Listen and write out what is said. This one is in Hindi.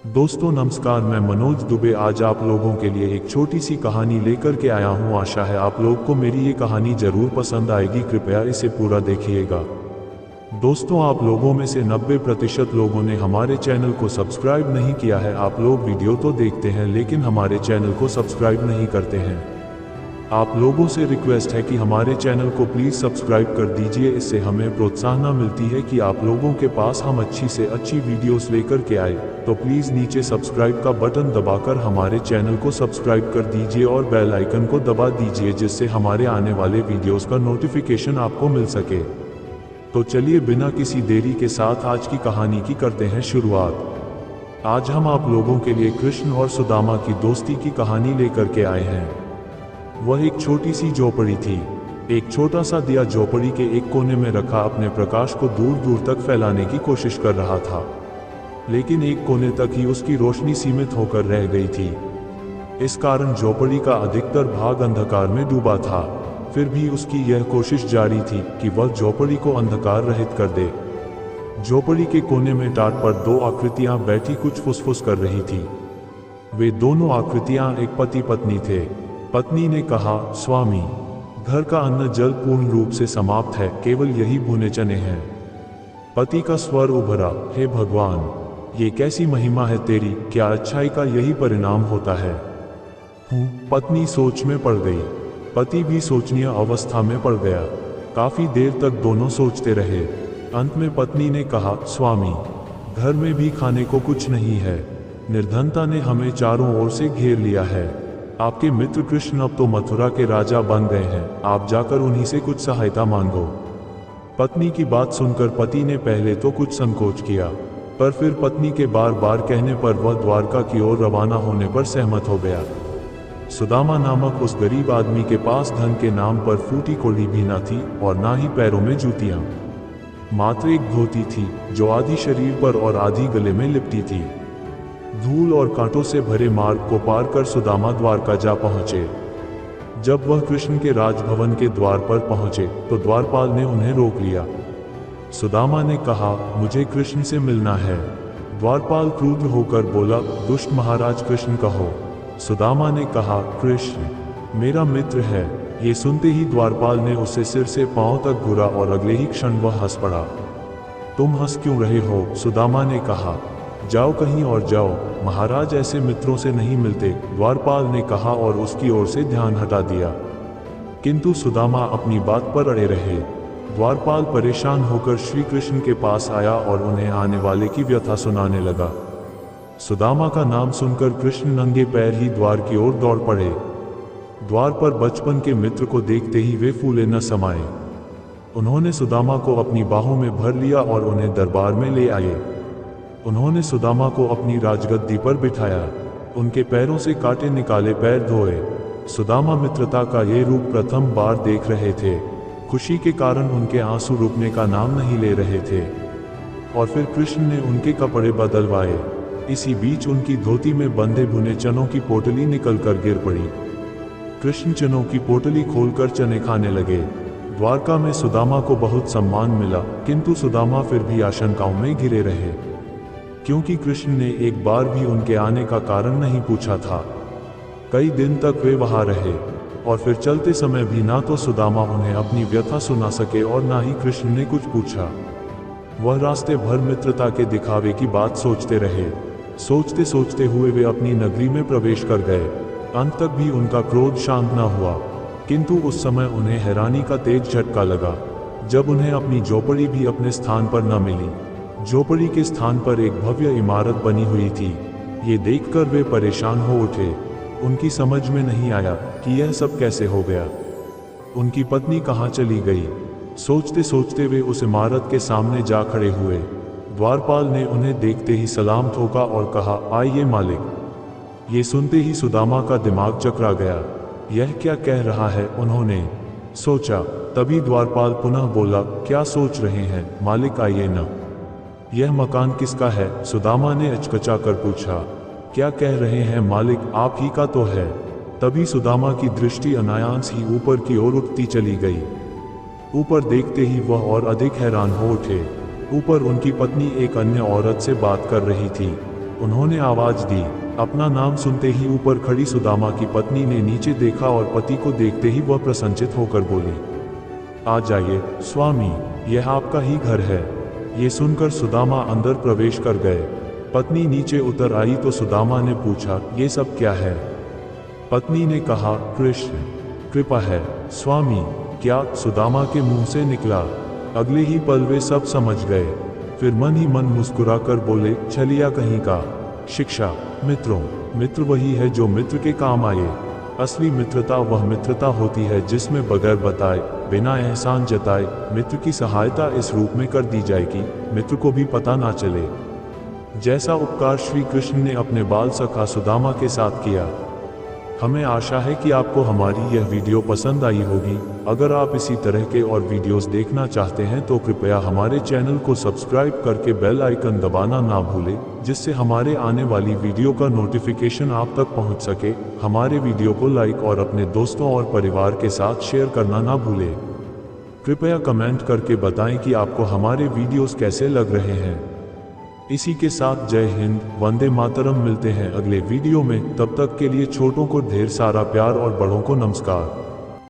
दोस्तों नमस्कार, मैं मनोज दुबे आज आप लोगों के लिए एक छोटी सी कहानी लेकर के आया हूं। आशा है आप लोग को मेरी ये कहानी जरूर पसंद आएगी। कृपया इसे पूरा देखिएगा। दोस्तों, आप लोगों में से 90% लोगों ने हमारे चैनल को सब्सक्राइब नहीं किया है। आप लोग वीडियो तो देखते हैं लेकिन हमारे चैनल को सब्सक्राइब नहीं करते हैं। आप लोगों से रिक्वेस्ट है कि हमारे चैनल को प्लीज़ सब्सक्राइब कर दीजिए। इससे हमें प्रोत्साहन मिलती है कि आप लोगों के पास हम अच्छी से अच्छी वीडियोस लेकर के आए। तो प्लीज़ नीचे सब्सक्राइब का बटन दबाकर हमारे चैनल को सब्सक्राइब कर दीजिए और बेल आइकन को दबा दीजिए, जिससे हमारे आने वाले वीडियोस का नोटिफिकेशन आपको मिल सके। तो चलिए बिना किसी देरी के साथ आज की कहानी की करते हैं शुरुआत। आज हम आप लोगों के लिए कृष्ण और सुदामा की दोस्ती की कहानी लेकर के आए हैं। वह एक छोटी सी झोपड़ी थी। एक छोटा सा दिया झोपड़ी के एक कोने में रखा अपने प्रकाश को दूर दूर तक फैलाने की कोशिश कर रहा था, लेकिन एक कोने तक ही उसकी रोशनी सीमित होकर रह गई थी। इस कारण झोपड़ी का अधिकतर भाग अंधकार में डूबा था। फिर भी उसकी यह कोशिश जारी थी कि वह झोपड़ी को अंधकार रहित कर दे। झोपड़ी के कोने में टाट पर दो आकृतियां बैठी कुछ फुसफुस कर रही थी। वे दोनों आकृतियां एक पति पत्नी थे। पत्नी ने कहा, स्वामी, घर का अन्न जल पूर्ण रूप से समाप्त है, केवल यही भुने चने हैं। पति का स्वर उभरा, हे भगवान, ये कैसी महिमा है तेरी, क्या अच्छाई का यही परिणाम होता है? पत्नी सोच में पड़ गई। पति भी सोचनीय अवस्था में पड़ गया। काफी देर तक दोनों सोचते रहे। अंत में पत्नी ने कहा, स्वामी, घर में भी खाने को कुछ नहीं है। निर्धनता ने हमें चारों ओर से घेर लिया है। आपके मित्र कृष्ण अब तो मथुरा के राजा बन गए हैं। आप जाकर उन्हीं से कुछ सहायता मांगो। पत्नी की बात सुनकर पति ने पहले तो कुछ संकोच किया, पर फिर पत्नी के बार बार कहने पर वह द्वारका की ओर रवाना होने पर सहमत हो गया। सुदामा नामक उस गरीब आदमी के पास धन के नाम पर फूटी कोड़ी भी न थी और ना ही पैरों में जूतियां। मात्र एक धोती थी जो आधी शरीर पर और आधी गले में लिपटी थी। धूल और कांटों से भरे मार्ग को पार कर सुदामा द्वारका जा पहुंचे। जब वह कृष्ण के राजभवन के द्वार पर पहुंचे तो द्वारपाल ने उन्हें रोक लिया। सुदामा ने कहा, मुझे कृष्ण से मिलना है। द्वारपाल क्रुद्ध होकर बोला, दुष्ट महाराज, कृष्ण कहो। सुदामा ने कहा, कृष्ण मेरा मित्र है। ये सुनते ही द्वारपाल ने उसे सिर से पांव तक घूरा और अगले ही क्षण वह हंस पड़ा। तुम हंस क्यों रहे हो? सुदामा ने कहा, जाओ कहीं और जाओ, महाराज ऐसे मित्रों से नहीं मिलते, द्वारपाल ने कहा और उसकी ओर से ध्यान हटा दिया। किंतु सुदामा अपनी बात पर अड़े रहे। द्वारपाल परेशान होकर श्री कृष्ण के पास आया और उन्हें आने वाले की व्यथा सुनाने लगा। सुदामा का नाम सुनकर कृष्ण नंगे पैर ही द्वार की ओर दौड़ पड़े। द्वार पर बचपन के मित्र को देखते ही वे फूले न समाये। उन्होंने सुदामा को अपनी बाहों में भर लिया और उन्हें दरबार में ले आए। उन्होंने सुदामा को अपनी राजगद्दी पर बिठाया। उनके पैरों से काटे निकाले पैर धोए। सुदामा मित्रता का ये रूप प्रथम बार देख रहे थे। खुशी के कारण उनके आंसू रुकने का नाम नहीं ले रहे थे। और फिर कृष्ण ने उनके कपड़े बदलवाए। इसी बीच उनकी धोती में बंधे भुने चनों की पोटली निकलकर गिर पड़ी। कृष्ण चनों की पोटली खोलकर चने खाने लगे। द्वारका में सुदामा को बहुत सम्मान मिला, किंतु सुदामा फिर भी आशंकाओं में घिरे रहे, क्योंकि कृष्ण ने एक बार भी उनके आने का कारण नहीं पूछा था। कई दिन तक वे वहां रहे और फिर चलते समय भी ना तो सुदामा उन्हें अपनी व्यथा सुना सके और ना ही कृष्ण ने कुछ पूछा। वह रास्ते भर मित्रता के दिखावे की बात सोचते रहे। सोचते सोचते हुए वे अपनी नगरी में प्रवेश कर गए। अंत तक भी उनका क्रोध शांत न हुआ, किंतु उस समय उन्हें हैरानी का तेज झटका लगा जब उन्हें अपनी झोपड़ी भी अपने स्थान पर न मिली। झोपड़ी के स्थान पर एक भव्य इमारत बनी हुई थी। ये देखकर वे परेशान हो उठे। उनकी समझ में नहीं आया कि यह सब कैसे हो गया। उनकी पत्नी कहाँ चली गई? सोचते सोचते वे उस इमारत के सामने जा खड़े हुए। द्वारपाल ने उन्हें देखते ही सलाम ठोका और कहा, आइए मालिक। ये सुनते ही सुदामा का दिमाग चकरा गया। यह क्या कह रहा है, उन्होंने सोचा। तभी द्वारपाल पुनः बोला, क्या सोच रहे हैं मालिक, आइए न। यह मकान किसका है? सुदामा ने अचकचा कर पूछा। क्या कह रहे हैं मालिक, आप ही का तो है। तभी सुदामा की दृष्टि अनायास ही ऊपर की ओर उठती चली गई। ऊपर देखते ही वह और अधिक हैरान हो उठे। ऊपर उनकी पत्नी एक अन्य औरत से बात कर रही थी। उन्होंने आवाज दी। अपना नाम सुनते ही ऊपर खड़ी सुदामा की पत्नी ने नीचे देखा और पति को देखते ही वह प्रसन्नचित होकर बोली, आ जाइए स्वामी, यह आपका ही घर है। ये सुनकर सुदामा अंदर प्रवेश कर गए। पत्नी नीचे उतर आई तो सुदामा ने पूछा, ये सब क्या है? पत्नी ने कहा, कृष्ण कृपा है स्वामी। क्या? सुदामा के मुंह से निकला। अगले ही पल वे सब समझ गए। फिर मन ही मन मुस्कुराकर बोले, छलिया कहीं का। शिक्षा। मित्रों, मित्र वही है जो मित्र के काम आए। असली मित्रता वह मित्रता होती है जिसमें बगैर बताए, बिना एहसान जताए मित्र की सहायता इस रूप में कर दी जाए कि मित्र को भी पता ना चले। जैसा उपकार श्री कृष्ण ने अपने बाल सखा सुदामा के साथ किया। हमें आशा है कि आपको हमारी यह वीडियो पसंद आई होगी। अगर आप इसी तरह के और वीडियोस देखना चाहते हैं तो कृपया हमारे चैनल को सब्सक्राइब करके बेल आइकन दबाना ना भूलें, जिससे हमारे आने वाली वीडियो का नोटिफिकेशन आप तक पहुंच सके। हमारे वीडियो को लाइक और अपने दोस्तों और परिवार के साथ शेयर करना ना भूलें। कृपया कमेंट करके बताएं कि आपको हमारे वीडियोस कैसे लग रहे हैं। इसी के साथ जय हिंद, वंदे मातरम। मिलते हैं अगले वीडियो में। तब तक के लिए छोटों को ढेर सारा प्यार और बड़ों को नमस्कार।